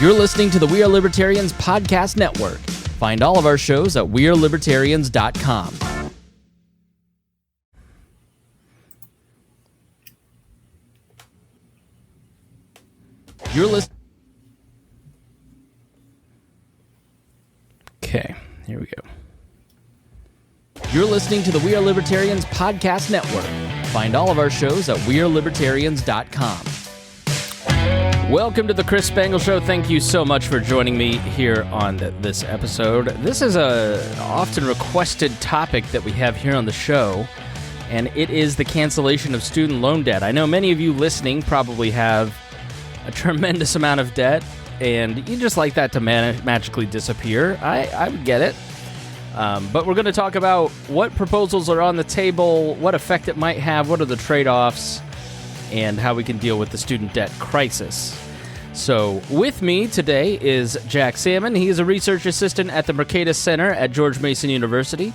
You're listening to the We Are Libertarians podcast network. Find all of our shows at wearelibertarians.com. You're listening. Okay, here we go. You're listening to the We Are Libertarians podcast network. Find all of our shows at wearelibertarians.com. Welcome to the Chris Spangle Show. Thank you so much for joining me here on this episode. This is a often requested topic that we have here on the show, and it is the cancellation of student loan debt. I know many of you listening probably have a tremendous amount of debt, and you just like that to magically disappear. I would get it. But we're going to talk about what proposals are on the table, what effect it might have, what are the trade-offs, and how we can deal with the student debt crisis. So with me today is Jack Salmon. He is a research assistant at the Mercatus Center at George Mason University.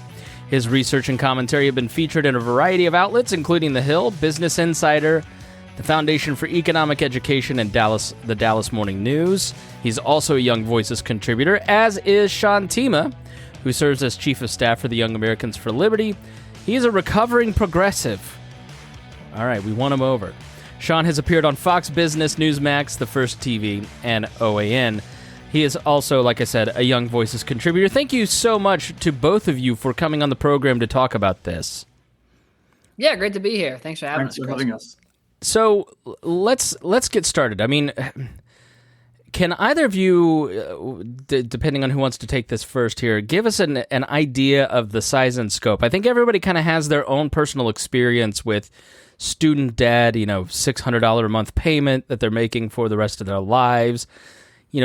His research and commentary have been featured in a variety of outlets, including The Hill, Business Insider, the Foundation for Economic Education, and the Dallas Morning News. He's also a Young Voices contributor, as is Sean Themea, who serves as Chief of Staff for the Young Americans for Liberty. He is a recovering progressive. All right, we won him over. Sean has appeared on Fox Business, Newsmax, The First TV, and OAN. He is also, like I said, a Young Voices contributor. Thank you so much to both of you for coming on the program to talk about this. Yeah, great to be here. Thanks for having us. Thanks for having us. So let's get started. I mean, can either of you, depending on who wants to take this first here, give us an idea of the size and scope? I think everybody kind of has their own personal experience with student debt, $600 a month payment that they're making for the rest of their lives.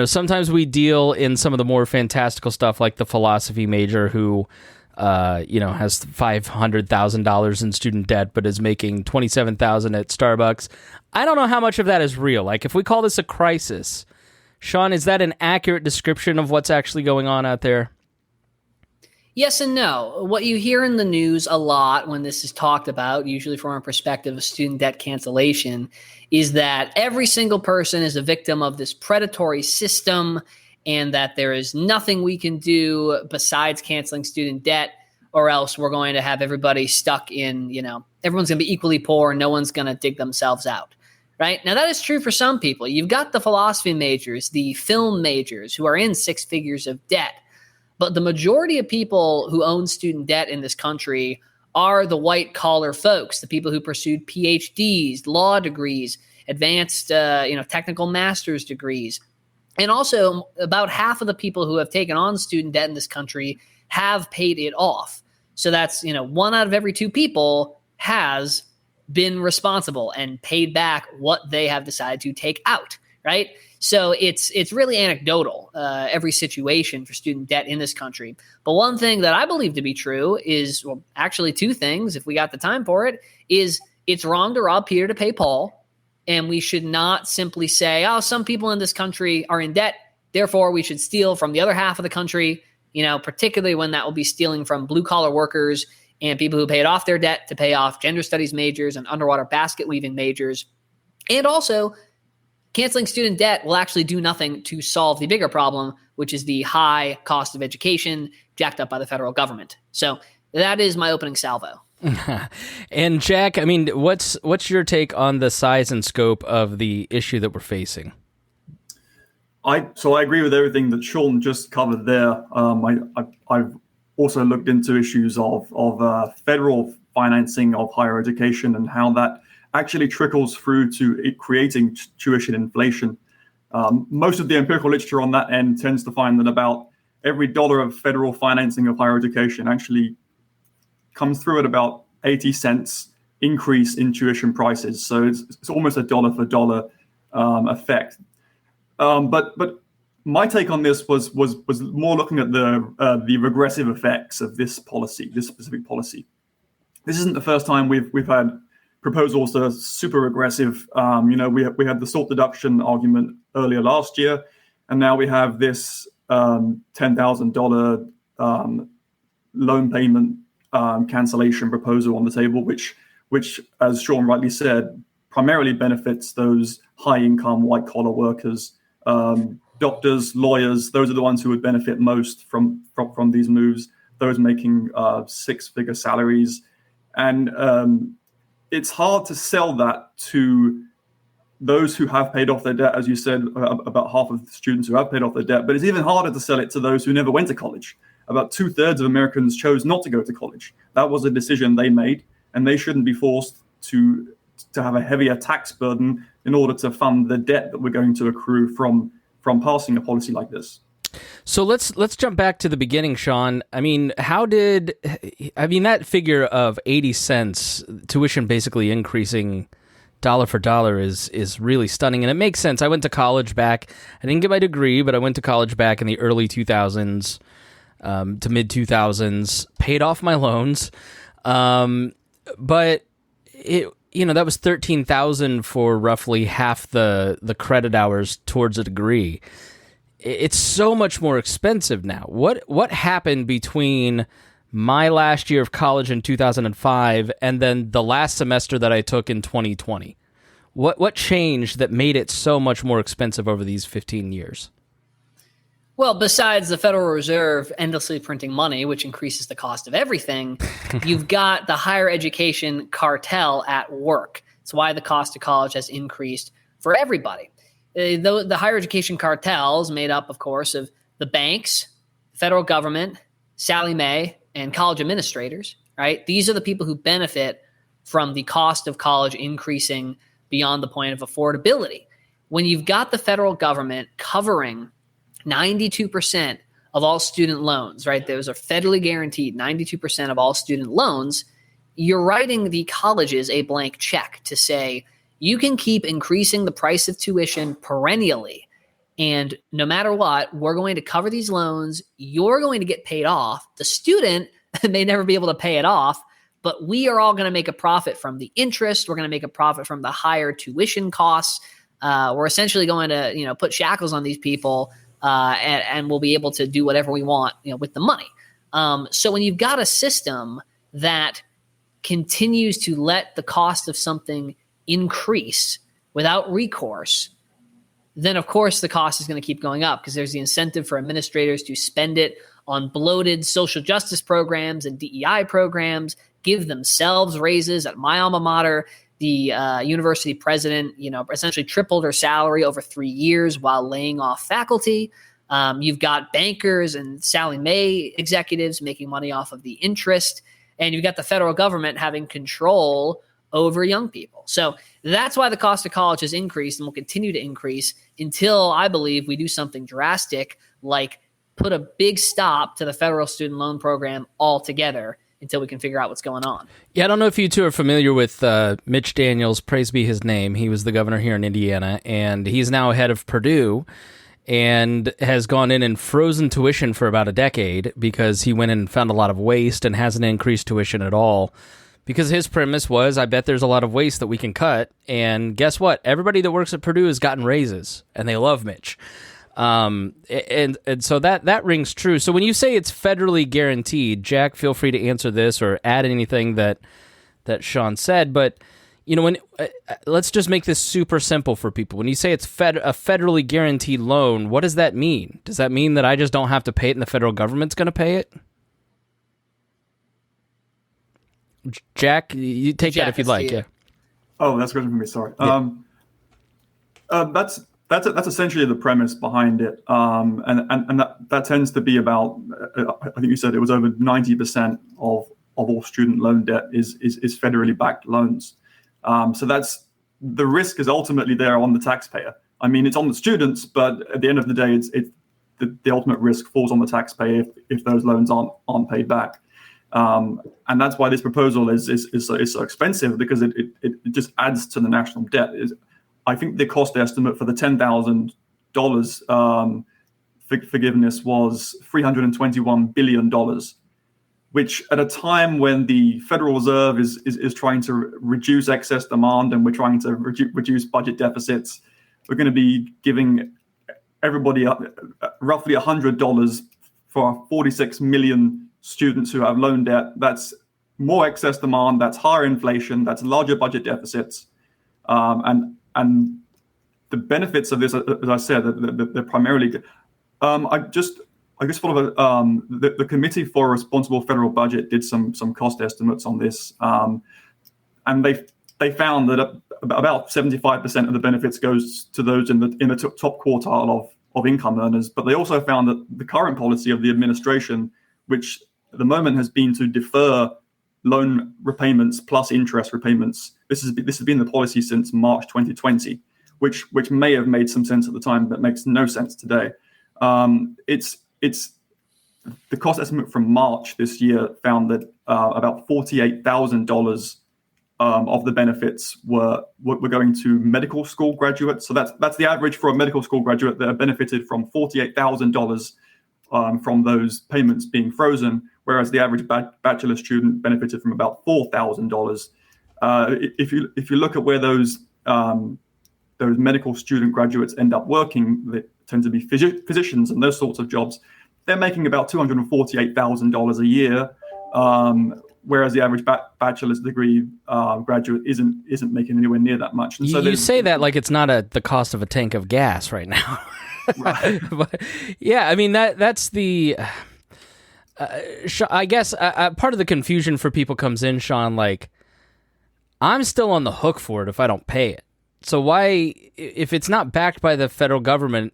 Sometimes we deal in some of the more fantastical stuff like the philosophy major who, has $500,000 in student debt but is making $27,000 at Starbucks. I don't know how much of that is real. Like, if we call this a crisis, Sean, is that an accurate description of what's actually going on out there? Yes and no. What you hear in the news a lot when this is talked about, usually from a perspective of student debt cancellation, is that every single person is a victim of this predatory system and that there is nothing we can do besides canceling student debt, or else we're going to have everybody stuck in, everyone's going to be equally poor and no one's going to dig themselves out. Right? Now, that is true for some people. You've got the philosophy majors, the film majors who are in six figures of debt. But the majority of people who own student debt in this country are the white-collar folks, the people who pursued PhDs, law degrees, advanced technical master's degrees. And also, about half of the people who have taken on student debt in this country have paid it off. So that's, 1 out of every 2 people has been responsible and paid back what they have decided to take out, right? So it's really anecdotal, every situation for student debt in this country. But one thing that I believe to be true is, well, actually 2 things, if we got the time for it, is it's wrong to rob Peter to pay Paul. And we should not simply say, oh, some people in this country are in debt, therefore we should steal from the other half of the country, particularly when that will be stealing from blue-collar workers and people who paid off their debt to pay off gender studies majors and underwater basket weaving majors. And also, canceling student debt will actually do nothing to solve the bigger problem, which is the high cost of education jacked up by the federal government. So that is my opening salvo. And Jack, I mean, what's your take on the size and scope of the issue that we're facing? So I agree with everything that Sean just covered there. I've also looked into issues of federal financing of higher education and how that actually trickles through to it creating tuition inflation. Most of the empirical literature on that end tends to find that about every dollar of federal financing of higher education actually comes through at about 80 cents increase in tuition prices. So it's almost a dollar for dollar effect. But my take on this was more looking at the regressive effects of this specific policy. This isn't the first time we've had proposals that are super regressive. We had the SALT deduction argument earlier last year, and now we have this $10,000 loan payment cancellation proposal on the table, which, as Sean rightly said, primarily benefits those high-income white-collar workers doctors, lawyers, those are the ones who would benefit most from these moves, those making six-figure salaries. And it's hard to sell that to those who have paid off their debt, as you said, about half of the students who have paid off their debt, but it's even harder to sell it to those who never went to college. About 2/3 of Americans chose not to go to college. That was a decision they made, and they shouldn't be forced to have a heavier tax burden in order to fund the debt that we're going to accrue from passing a policy like this. So let's jump back to the beginning, Sean. I mean, that figure of 80 cents tuition basically increasing dollar for dollar is really stunning, and it makes sense. I went to college back. I didn't get my degree, but I went to college back in the early 2000s to mid 2000s. Paid off my loans, but that was $13,000 for roughly half the credit hours towards a degree. It's so much more expensive now. What happened between my last year of college in 2005 and then the last semester that I took in 2020? What changed that made it so much more expensive over these 15 years? Well, besides the Federal Reserve endlessly printing money, which increases the cost of everything, you've got the higher education cartel at work. It's why the cost of college has increased for everybody. The higher education cartel is made up, of course, of the banks, the federal government, Sallie Mae, and college administrators, right? These are the people who benefit from the cost of college increasing beyond the point of affordability. When you've got the federal government covering 92% of all student loans, right? Those are federally guaranteed 92% of all student loans. You're writing the colleges a blank check to say, you can keep increasing the price of tuition perennially. And no matter what, we're going to cover these loans. You're going to get paid off. The student may never be able to pay it off, but we are all going to make a profit from the interest. We're going to make a profit from the higher tuition costs. We're essentially going to, put shackles on these people, and we'll be able to do whatever we want, with the money. So when you've got a system that continues to let the cost of something increase without recourse, then of course the cost is going to keep going up because there's the incentive for administrators to spend it on bloated social justice programs and DEI programs, give themselves raises. At my alma mater, the university president, essentially tripled her salary over 3 years while laying off faculty. You've got bankers and Sallie Mae executives making money off of the interest, and you've got the federal government having control over young people. So that's why the cost of college has increased and will continue to increase until I believe we do something drastic, like put a big stop to the federal student loan program altogether until we can figure out what's going on. Yeah, I don't know if you two are familiar with Mitch Daniels, praise be his name. He was the governor here in Indiana, and he's now head of Purdue and has gone in and frozen tuition for about a decade because he went in and found a lot of waste and hasn't increased tuition at all. Because his premise was, I bet there's a lot of waste that we can cut. And guess what? Everybody that works at Purdue has gotten raises, and they love Mitch. And so that rings true. So when you say it's federally guaranteed, Jack, feel free to answer this or add anything that Sean said. But let's just make this super simple for people. When you say it's a federally guaranteed loan, what does that mean? Does that mean that I just don't have to pay it and the federal government's going to pay it? Jack, you take that if you'd like. Yeah. Oh, that's a question for me. Sorry. Yeah. That's essentially the premise behind it, and that tends to be about. I think you said it was over 90% of all student loan debt is federally backed loans. So that's the risk is ultimately there on the taxpayer. I mean, it's on the students, but at the end of the day, it's the ultimate risk falls on the taxpayer if those loans aren't paid back. And that's why this proposal is so expensive, because it just adds to the national debt. I think the cost estimate for the $10,000 forgiveness was $321 billion, which at a time when the Federal Reserve is trying to reduce excess demand and we're trying to reduce budget deficits, we're going to be giving everybody roughly $100 for 46 million students who have loan debt. That's more excess demand, that's higher inflation, that's larger budget deficits, and the benefits of this, as I said, they're primarily. I guess sort of the Committee for a Responsible Federal Budget did some cost estimates on this, and they found that about 75% of the benefits goes to those in the top quartile of income earners. But they also found that the current policy of the administration, which at the moment has been to defer loan repayments plus interest repayments, this has been the policy since March 2020, which may have made some sense at the time, but makes no sense today. It's the cost estimate from March this year found that about $48,000 of the benefits were going to medical school graduates. So that's the average for a medical school graduate that benefited from $48,000 from those payments being frozen, whereas the average bachelor student benefited from about $4,000. If you look at where those medical student graduates end up working, they tend to be physicians and those sorts of jobs. They're making about $248,000 a year, whereas the average bachelor's degree graduate isn't making anywhere near that much. And so you say that like it's not the cost of a tank of gas right now. Right. But, yeah, I mean that's the. I guess part of the confusion for people comes in, Sean. Like, I'm still on the hook for it if I don't pay it. So why, if it's not backed by the federal government,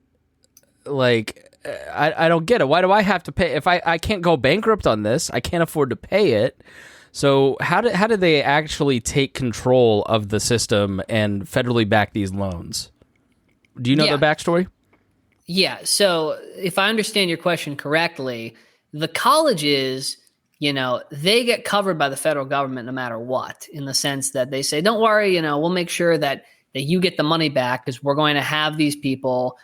like. I don't get it. Why do I have to pay? If I can't go bankrupt on this, I can't afford to pay it. So how do they actually take control of the system and federally back these loans? Do you know the backstory? Yeah. So if I understand your question correctly, the colleges, they get covered by the federal government no matter what, in the sense that they say, don't worry, we'll make sure that you get the money back because we're going to have these people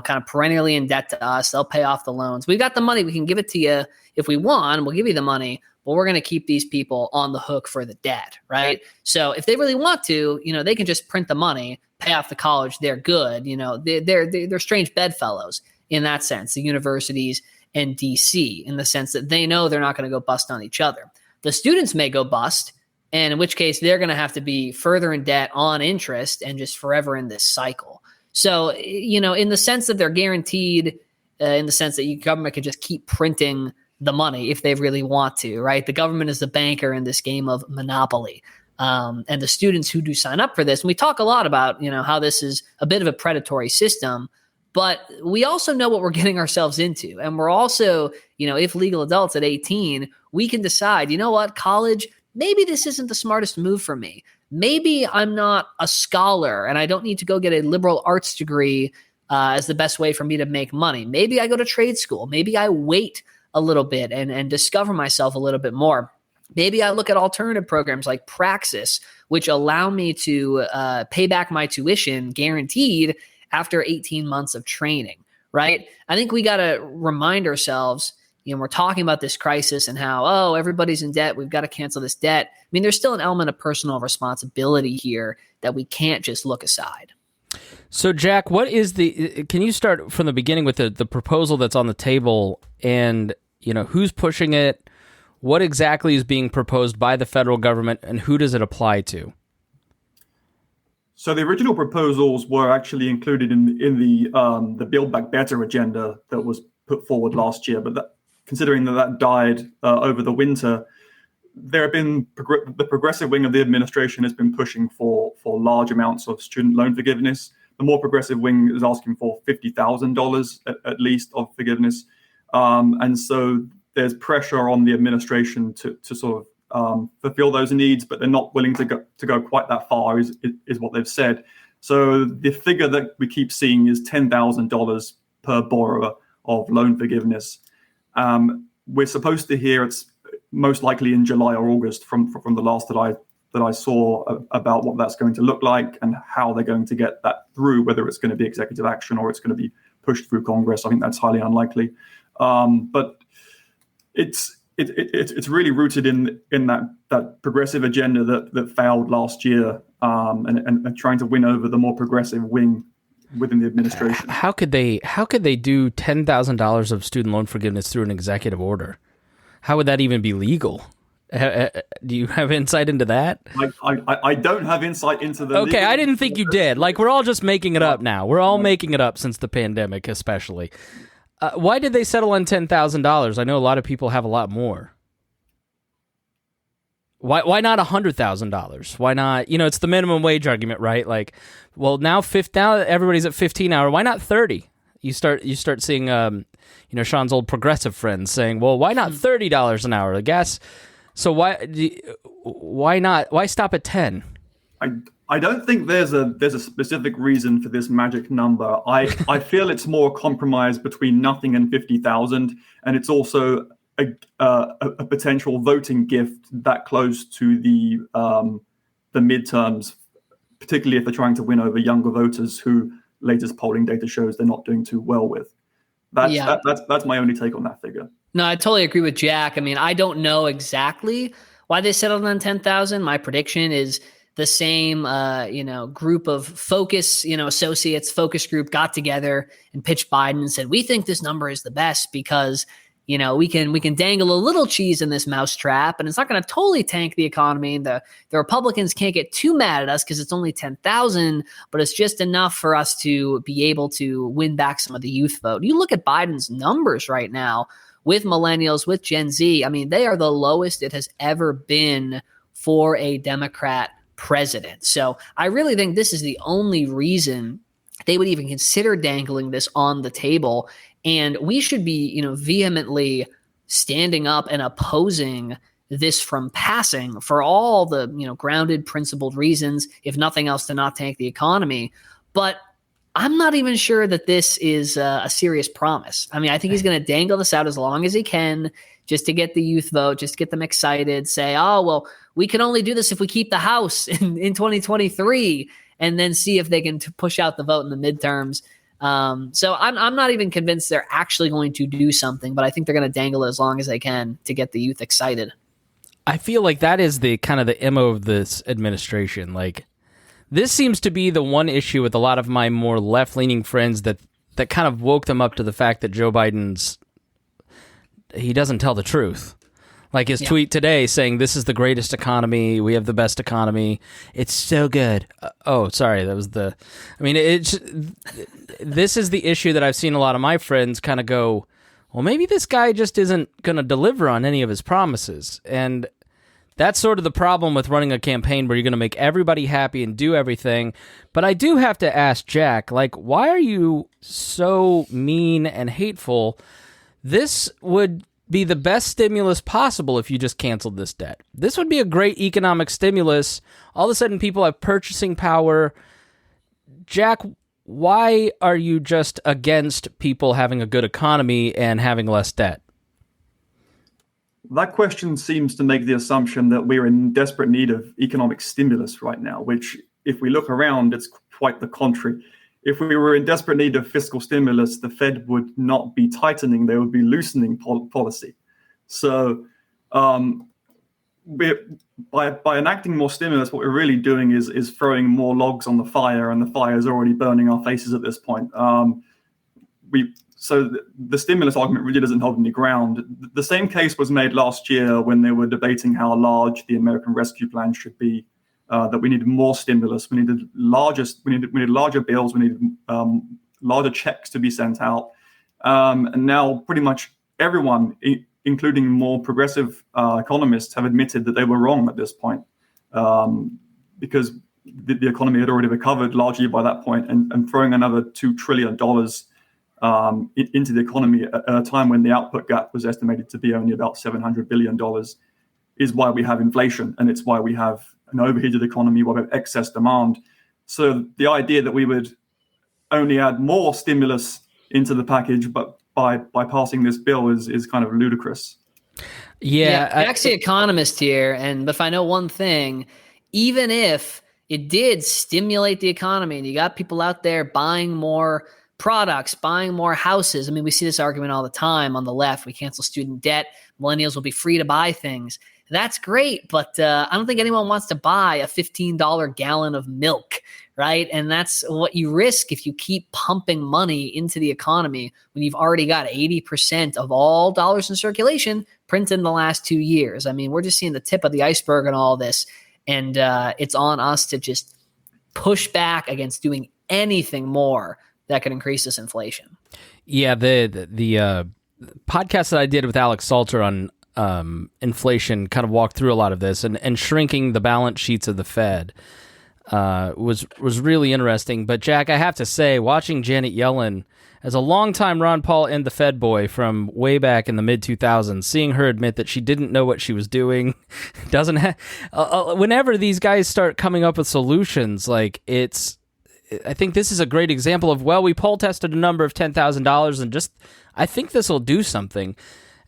kind of perennially in debt to us. They'll pay off the loans. We've got the money. We can give it to you if we want. We'll give you the money, but we're going to keep these people on the hook for the debt, right? So if they really want to, they can just print the money, pay off the college. They're good. They're strange bedfellows in that sense, the universities and DC, in the sense that they know they're not going to go bust on each other. The students may go bust, and in which case they're going to have to be further in debt on interest and just forever in this cycle. So, in the sense that they're guaranteed, in the sense that your government can just keep printing the money if they really want to, right? The government is the banker in this game of monopoly. And the students who do sign up for this, and we talk a lot about, how this is a bit of a predatory system, but we also know what we're getting ourselves into. And we're also, if legal adults at 18, we can decide, college, maybe this isn't the smartest move for me. Maybe I'm not a scholar and I don't need to go get a liberal arts degree as the best way for me to make money. Maybe I go to trade school. Maybe I wait a little bit and discover myself a little bit more. Maybe I look at alternative programs like Praxis, which allow me to pay back my tuition guaranteed after 18 months of training, right? I think we got to remind ourselves, we're talking about this crisis and how, everybody's in debt. We've got to cancel this debt. I mean, there's still an element of personal responsibility here that we can't just look aside. So, Jack, can you start from the beginning with the proposal that's on the table and, who's pushing it? What exactly is being proposed by the federal government and who does it apply to? So the original proposals were actually included in the Build Back Better agenda that was put forward last year, but considering that died over the winter, there have been the progressive wing of the administration has been pushing for large amounts of student loan forgiveness. The more progressive wing is asking for $50,000 at least of forgiveness, and so there's pressure on the administration to sort of fulfill those needs, but they're not willing to go quite that far. Is what they've said. So the figure that we keep seeing is $10,000 per borrower of loan forgiveness. We're supposed to hear it's most likely in July or August from the last that I saw about what that's going to look like and how they're going to get that through, whether it's going to be executive action or it's going to be pushed through Congress. I think that's highly unlikely. But it's really rooted in that progressive agenda that failed last year, and trying to win over the more progressive wing within the administration. How could they do $10,000 of student loan forgiveness through an executive order? How would that even be legal? Do you have insight into that? I don't have insight into the. Okay, I didn't think you did. Like, we're all just making it up now. We're all making it up since the pandemic, especially. Why did they settle on $10,000? I know a lot of people have a lot more. Why not $100,000? Why not? It's the minimum wage argument, right? Like, well, now everybody's at 15 hour. Why not 30? You start seeing Sean's old progressive friends saying, well, why not $30 an hour? I guess. So why not? Why stop at 10? I don't think there's a specific reason for this magic number. I feel it's more a compromise between nothing and 50,000, and it's also a potential voting gift that close to the midterms, particularly if they're trying to win over younger voters who latest polling data shows they're not doing too well with. That's my only take on that figure. No, I totally agree with Jack. I mean, I don't know exactly why they settled on 10,000. My prediction is the same, group of focus, associates, focus group got together and pitched Biden and said, we think this number is the best because, we can dangle a little cheese in this mousetrap and it's not going to totally tank the economy. The Republicans can't get too mad at us because it's only 10,000, but it's just enough for us to be able to win back some of the youth vote. You look at Biden's numbers right now with millennials, with Gen Z. I mean, they are the lowest it has ever been for a Democrat president. So I really think this is the only reason they would even consider dangling this on the table. And we should be, vehemently standing up and opposing this from passing for all the, grounded, principled reasons, if nothing else, to not tank the economy. But I'm not even sure that this is a serious promise. I mean, I think he's going to dangle this out as long as he can just to get the youth vote, just to get them excited, say, oh, well, we can only do this if we keep the House in 2023, and then see if they can push out the vote in the midterms. So I'm not even convinced they're actually going to do something, but I think they're going to dangle it as long as they can to get the youth excited. I feel like that is the kind of the MO of this administration. Like, this seems to be the one issue with a lot of my more left-leaning friends that kind of woke them up to the fact that Joe he doesn't tell the truth. Like his tweet today saying, this is the greatest economy. We have the best economy. It's so good. Sorry. That was this is the issue that I've seen a lot of my friends kind of go, well, maybe this guy just isn't going to deliver on any of his promises. And that's sort of the problem with running a campaign where you're going to make everybody happy and do everything. But I do have to ask Jack, like, why are you so mean and hateful? This would be the best stimulus possible if you just canceled this debt. This would be a great economic stimulus. All of a sudden, people have purchasing power. Jack, why are you just against people having a good economy and having less debt? That question seems to make the assumption that we're in desperate need of economic stimulus right now, which, if we look around, it's quite the contrary. If we were in desperate need of fiscal stimulus, the Fed would not be tightening, they would be loosening policy. So by enacting more stimulus, what we're really doing is throwing more logs on the fire, and the fire is already burning our faces at this point. So the stimulus argument really doesn't hold any ground. The same case was made last year when they were debating how large the American Rescue Plan should be. That we needed more stimulus, we needed larger bills, we needed larger checks to be sent out, and now pretty much everyone, including more progressive economists, have admitted that they were wrong at this point, because the economy had already recovered largely by that point, and throwing another $2 trillion into the economy at a time when the output gap was estimated to be only about $700 billion is why we have inflation, and it's why we have an overheated economy, why we have excess demand. So the idea that we would only add more stimulus into the package, but by passing this bill is kind of ludicrous. I'm actually an economist here, but if I know one thing, even if it did stimulate the economy and you got people out there buying more products, buying more houses. I mean, we see this argument all the time on the left. We cancel student debt. Millennials will be free to buy things. That's great, but I don't think anyone wants to buy a $15 gallon of milk, right? And that's what you risk if you keep pumping money into the economy when you've already got 80% of all dollars in circulation printed in the last 2 years. I mean, we're just seeing the tip of the iceberg in all this. And it's on us to just push back against doing anything more that could increase this inflation. Yeah, the podcast that I did with Alex Salter on inflation kind of walked through a lot of this, and shrinking the balance sheets of the Fed was really interesting. But Jack, I have to say, watching Janet Yellen as a longtime Ron Paul and the Fed boy from way back in the mid-2000s, seeing her admit that she didn't know what she was doing, whenever these guys start coming up with solutions, like I think this is a great example of, well, we poll tested a number of $10,000 and I think this will do something.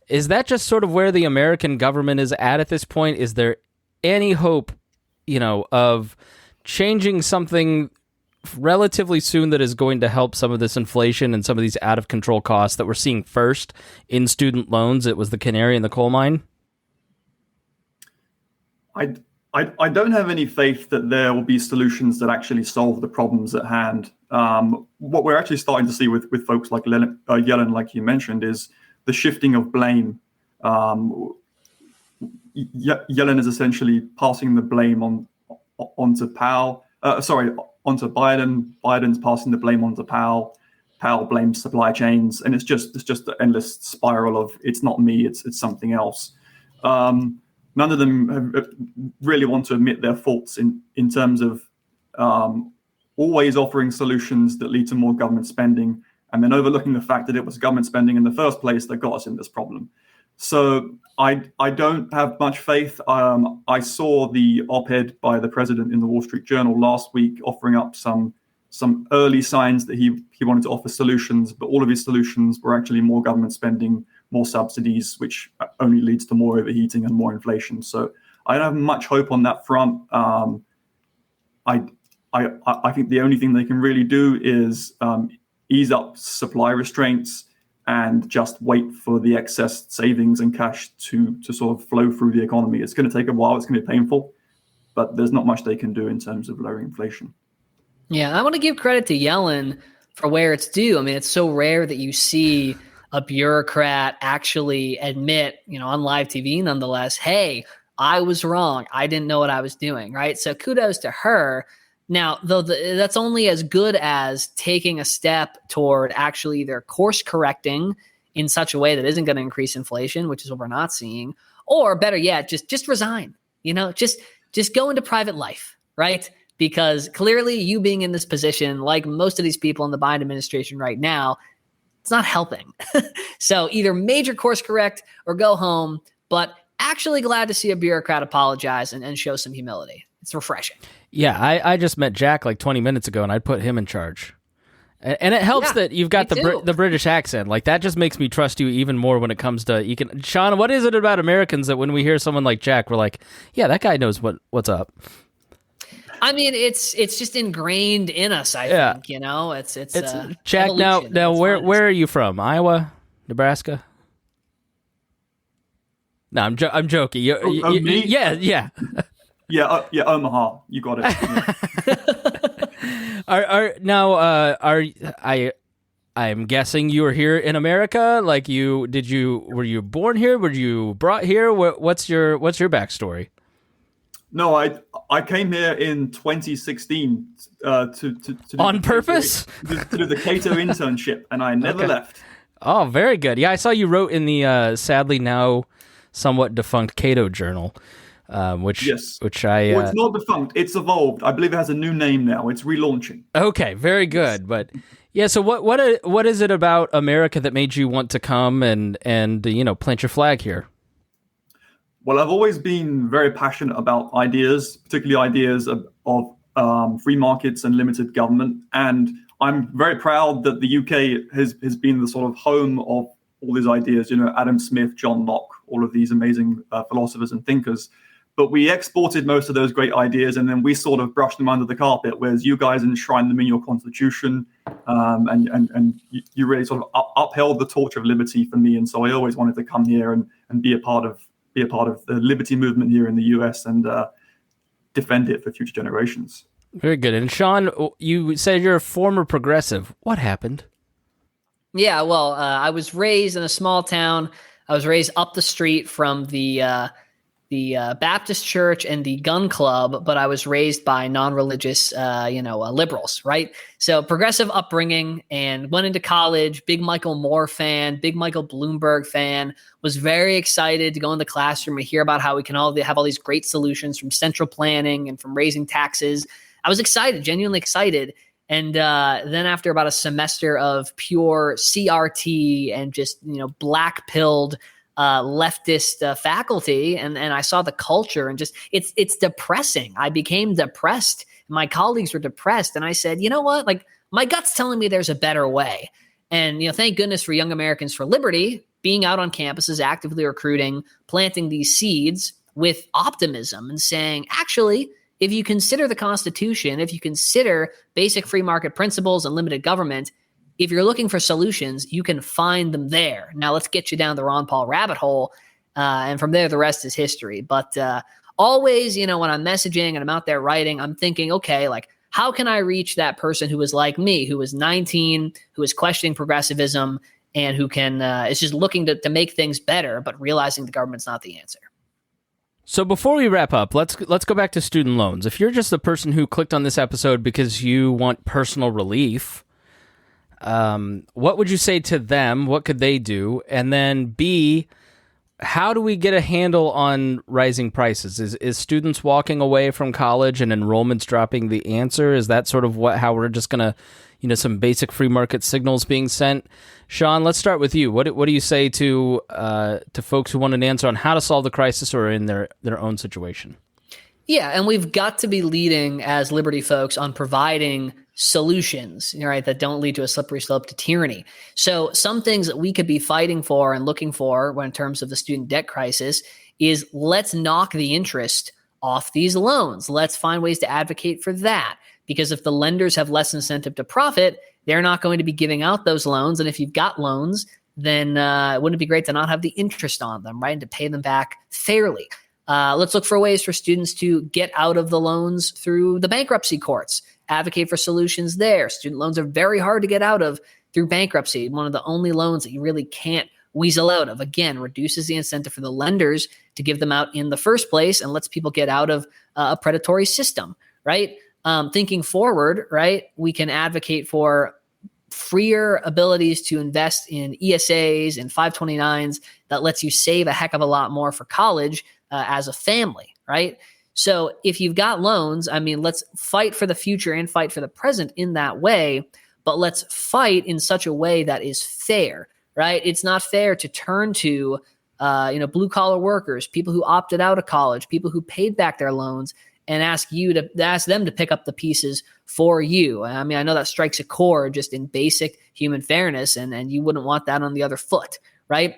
Is that just sort of where the American government is at this point? Is there any hope, of changing something relatively soon that is going to help some of this inflation and some of these out of control costs that we're seeing first in student loans? It was the canary in the coal mine. I don't have any faith that there will be solutions that actually solve the problems at hand. What we're actually starting to see with folks like Yellen, like you mentioned, is the shifting of blame. Yellen is essentially passing the blame onto Powell. Onto Biden. Biden's passing the blame onto Powell. Powell blames supply chains, and it's just the endless spiral of it's not me, it's something else. None of them really want to admit their faults in terms of always offering solutions that lead to more government spending, and then overlooking the fact that it was government spending in the first place that got us in this problem. So I don't have much faith. I saw the op-ed by the president in the Wall Street Journal last week offering up some early signs that he wanted to offer solutions, but all of his solutions were actually more government spending, more subsidies, which only leads to more overheating and more inflation. So I don't have much hope on that front. I think the only thing they can really do is ease up supply restraints and just wait for the excess savings and cash to sort of flow through the economy. It's going to take a while. It's going to be painful, but there's not much they can do in terms of lowering inflation. Yeah, I want to give credit to Yellen for where it's due. I mean, it's so rare that you see a bureaucrat actually admit, on live TV nonetheless, hey, I was wrong. I didn't know what I was doing, right? So kudos to her. Now, though, that's only as good as taking a step toward actually either course correcting in such a way that isn't going to increase inflation, which is what we're not seeing, or better yet, just resign, just go into private life, right? Because clearly you being in this position, like most of these people in the Biden administration right now, it's not helping. So either major course correct or go home, but actually glad to see a bureaucrat apologize and show some humility. It's refreshing. Yeah, I just met Jack like 20 minutes ago, and I'd put him in charge. And it helps that you've got the British accent. Like, that just makes me trust you even more when it comes to Sean, what is it about Americans that when we hear someone like Jack, we're like, yeah, that guy knows what's up. I mean, it's just ingrained in us, I think, it's Jack, evolution. now where are you from? Iowa? Nebraska? No, I'm joking. Me? Yeah. Yeah, Omaha. You got it. I'm guessing you were here in America. Like, were you born here? Were you brought here? What's your backstory? No, I came here in 2016 to on purpose to do the Cato internship, and I never left. Oh, very good. Yeah, I saw you wrote in the sadly now somewhat defunct Cato Journal. Which I... Well, it's not defunct. It's evolved. I believe it has a new name now. It's relaunching. Okay, very good. But yeah, so what is it about America that made you want to come and plant your flag here? Well, I've always been very passionate about ideas, particularly ideas of free markets and limited government. And I'm very proud that the UK has been the sort of home of all these ideas, Adam Smith, John Locke, all of these amazing philosophers and thinkers. But we exported most of those great ideas, and then we sort of brushed them under the carpet, whereas you guys enshrined them in your constitution, and you really sort of upheld the torch of liberty for me. And so I always wanted to come here and be a part of the liberty movement here in the US and defend it for future generations. Very good. And Sean, you said you're a former progressive. What happened? Yeah, well, I was raised in a small town. I was raised up the street from the Baptist church and the gun club, but I was raised by non-religious, liberals, right? So progressive upbringing, and went into college, big Michael Moore fan, big Michael Bloomberg fan, was very excited to go in the classroom and hear about how we can all have all these great solutions from central planning and from raising taxes. I was excited, genuinely excited. And then after about a semester of pure CRT and just, black-pilled leftist faculty, and I saw the culture, and just it's depressing. I became depressed. My colleagues were depressed, and I said, you know what? Like, my gut's telling me there's a better way. And thank goodness for Young Americans for Liberty being out on campuses, actively recruiting, planting these seeds with optimism, and saying, actually, if you consider the Constitution, if you consider basic free market principles and limited government, if you're looking for solutions, you can find them there. Now let's get you down the Ron Paul rabbit hole. And from there, the rest is history. But always, when I'm messaging and I'm out there writing, I'm thinking, okay, like, how can I reach that person who is like me, who is 19, who is questioning progressivism, and who is just looking to make things better, but realizing the government's not the answer. So before we wrap up, let's go back to student loans. If you're just the person who clicked on this episode because you want personal relief, what would you say to them? What could they do? And then B, how do we get a handle on rising prices? Is students walking away from college and enrollments dropping the answer? Is that sort of how we're just going to, some basic free market signals being sent? Sean, let's start with you. What do you say to folks who want an answer on how to solve the crisis or in their own situation? Yeah, and we've got to be leading as Liberty folks on providing solutions, right, that don't lead to a slippery slope to tyranny. So some things that we could be fighting for and looking for in terms of the student debt crisis is, let's knock the interest off these loans. Let's find ways to advocate for that. Because if the lenders have less incentive to profit, they're not going to be giving out those loans. And if you've got loans, then wouldn't it be great to not have the interest on them, right, and to pay them back fairly? Let's look for ways for students to get out of the loans through the bankruptcy courts. Advocate for solutions there. Student loans are very hard to get out of through bankruptcy. One of the only loans that you really can't weasel out of. Again, reduces the incentive for the lenders to give them out in the first place and lets people get out of a predatory system, right? Thinking forward, right, we can advocate for freer abilities to invest in ESAs and 529s that lets you save a heck of a lot more for college as a family, right? So if you've got loans, let's fight for the future and fight for the present in that way, but let's fight in such a way that is fair, right? It's not fair to turn to, blue collar workers, people who opted out of college, people who paid back their loans, and ask them to pick up the pieces for you. I know that strikes a chord just in basic human fairness, and you wouldn't want that on the other foot, right?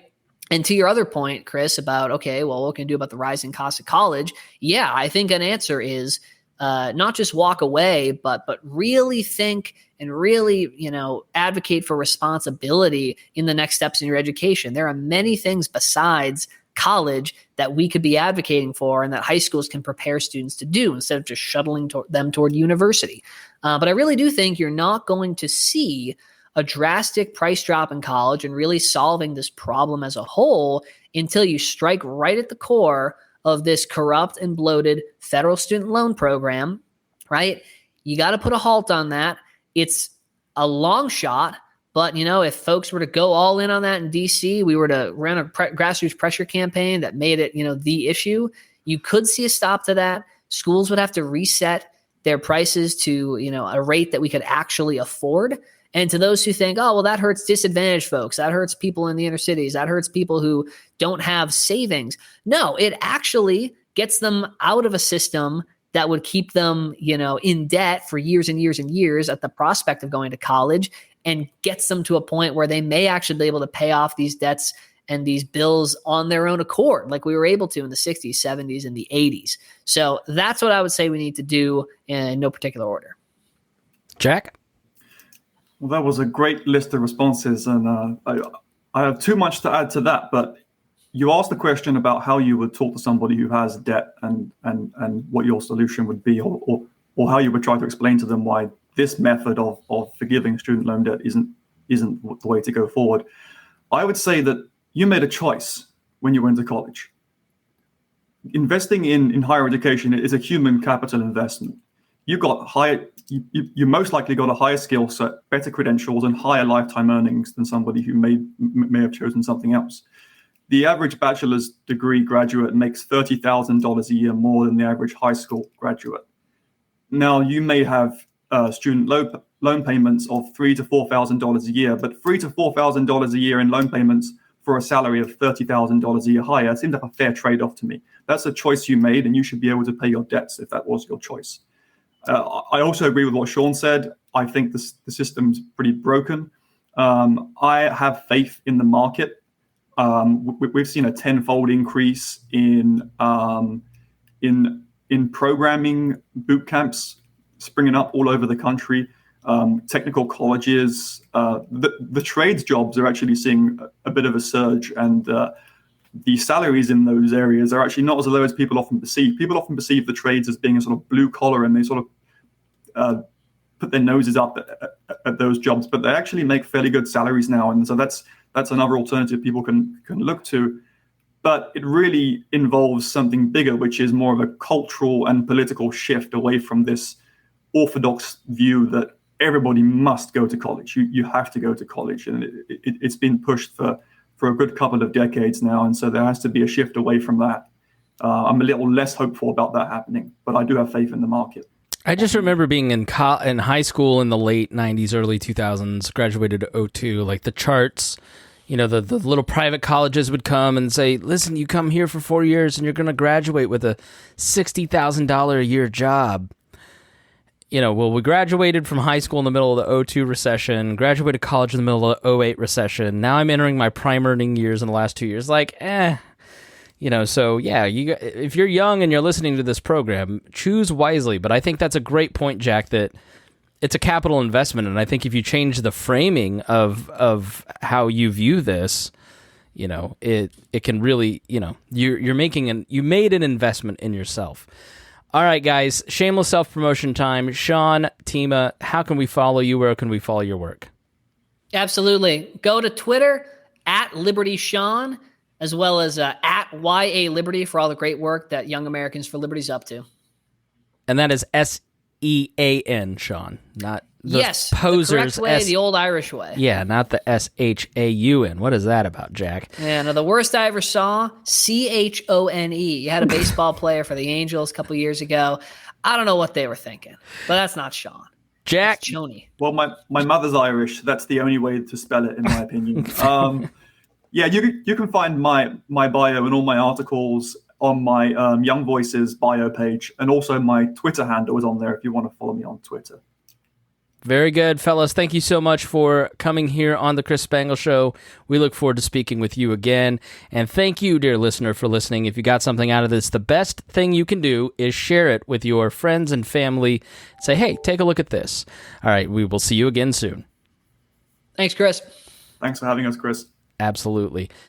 And to your other point, Chris, about, okay, well, what can you do about the rising cost of college? Yeah, I think an answer is not just walk away, but really think and really, advocate for responsibility in the next steps in your education. There are many things besides college that we could be advocating for and that high schools can prepare students to do instead of just shuttling them toward university. But I really do think you're not going to see a drastic price drop in college and really solving this problem as a whole until you strike right at the core of this corrupt and bloated federal student loan program, right? You got to put a halt on that. It's a long shot, but, if folks were to go all in on that in D.C., we were to run a grassroots pressure campaign that made it, the issue, you could see a stop to that. Schools would have to reset their prices to, a rate that we could actually afford. And to those who think, oh, well, that hurts disadvantaged folks, that hurts people in the inner cities, that hurts people who don't have savings. No, it actually gets them out of a system that would keep them, in debt for years and years and years at the prospect of going to college, and gets them to a point where they may actually be able to pay off these debts and these bills on their own accord, like we were able to in the 60s, 70s, and the 80s. So that's what I would say we need to do in no particular order. Jack? Well, that was a great list of responses, and I have too much to add to that, but you asked the question about how you would talk to somebody who has debt and what your solution would be, or or how you would try to explain to them why this method of forgiving student loan debt isn't the way to go forward. I would say that you made a choice when you went to college. Investing in higher education is a human capital investment. You most likely got a higher skill set, better credentials, and higher lifetime earnings than somebody who may have chosen something else. The average bachelor's degree graduate makes $30,000 a year more than the average high school graduate. Now, you may have student loan payments of $3,000 to $4,000 a year, but $3,000 to $4,000 a year in loan payments for a salary of $30,000 a year higher seems like a fair trade-off to me. That's a choice you made, and you should be able to pay your debts if that was your choice. I also agree with what Sean said. I think the system's pretty broken. I have faith in the market. We've seen a tenfold increase in programming boot camps springing up all over the country. Technical colleges, the trades jobs are actually seeing a bit of a surge, and the salaries in those areas are actually not as low as people often perceive. People often perceive the trades as being a sort of blue collar, and they sort of put their noses up at those jobs, but they actually make fairly good salaries now, and so that's another alternative people can look to. But it really involves something bigger, which is more of a cultural and political shift away from this orthodox view that everybody must go to college. You have to go to college, and it's been pushed for a good couple of decades now, and so there has to be a shift away from that. I'm a little less hopeful about that happening, but I do have faith in the market. I just remember being in high school in the late 90s, early 2000s, graduated 2002, like the charts, the little private colleges would come and say, listen, you come here for 4 years and you're going to graduate with a $60,000 a year job. Well, we graduated from high school in the middle of the 2002 recession, graduated college in the middle of the 2008 recession. Now I'm entering my prime earning years in the last 2 years. So yeah, if you're young and you're listening to this program, choose wisely. But I think that's a great point, Jack, that it's a capital investment. And I think if you change the framing of how you view this, it can really, you made an investment in yourself. All right, guys, shameless self-promotion time. Sean, Themea, how can we follow you? Where can we follow your work? Absolutely. Go to Twitter @LibertySean, as well as @YA Liberty for all the great work that Young Americans for Liberty is up to. And that is SEAN, Sean, not the posers. The correct way, the old Irish way. Yeah, not the SHAUN. What is that about, Jack? Yeah, no, the worst I ever saw, CHONE. You had a baseball player for the Angels a couple years ago. I don't know what they were thinking, but that's not Sean. Jack. It's Choney. Well, my mother's Irish. That's the only way to spell it, in my opinion. Yeah, you can find my bio and all my articles on my Young Voices bio page, and also my Twitter handle is on there if you want to follow me on Twitter. Very good, fellas. Thank you so much for coming here on the Chris Spangle Show. We look forward to speaking with you again. And thank you, dear listener, for listening. If you got something out of this, the best thing you can do is share it with your friends and family. Say, hey, take a look at this. All right, we will see you again soon. Thanks, Chris. Thanks for having us, Chris. Absolutely.